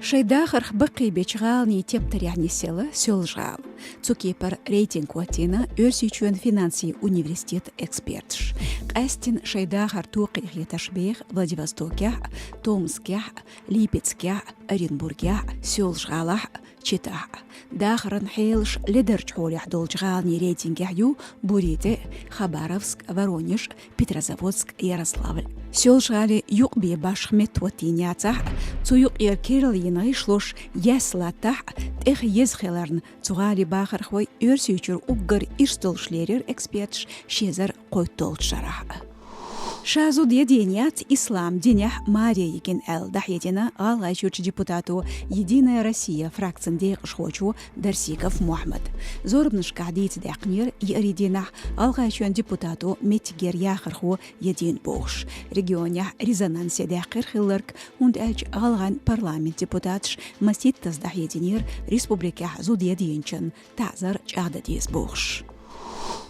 Шайдахар бақи бечғални тептер яғни селы сөлжғал. Цукепар рейтинг уатина өрсүйчуен финанси университет экспертш. Қастин шайдахар туқи еташбех Владивостокя, Томскя, Липецкя, Оренбургя, сөлжғала, Чита. Дахран хейлш лидерч холях должғални рейтинг яғю Буриты, Хабаровск, Воронеж, Петрозаводск, Ярославль. Сөлжғали юқ бе башхмет уатиняца, цуюқ еркерл шлош яслата тех езхеларн цугали бахар хой өрсүйчүр уггар ирстолшлерер экспертш шезар койтолчара. Шазу деденят ислам денях Мария Егин Эл Дахедина алайчуч депутату Единая Россия фракцинде шхочу Дарсиков Мухаммад. Зорбныш кадит дакнир еридина алайчуан депутату Метигер Яхарху Един Богш. Регионя резонансе дакир хиллерк унд элч алган парламент депутатш Маситтас Дахединир республика зудединчен тазар чагдадис Богш.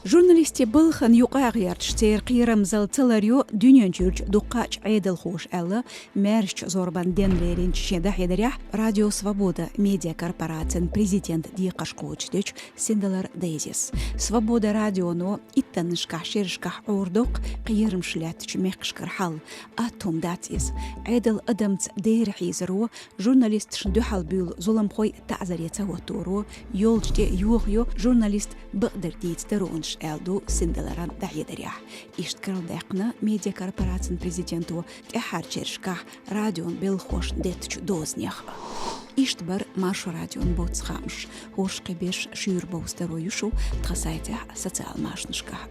Журналисти былхан юқағиярч церқирам залтыларю дүниенчүрч дуқач айдыл хош әлі мәрш зорбан денлерин чешенда хедерях Радио Свобода медиа корпорациян президент диқашқуучдыч сендалар дейзис. Свобода радиону иттанышқақ шершқақ ордоқ қиырымшілятч мекшқар хал атум датис. Айдыл адамц дейрхизару журналист шындухал бүл зуламхой тазарец аватуру йолчте юғю журналист бұқдыр дейцдерунш Элду синделаран дахидарях. Ишткарл дақна медиа корпорациян президенту тяхар чершках радион бел хош детч дознях. Иштбар маршу радион боцхамш. Хош қебеш шюр боустероюшу тхасайтя социал машнышках.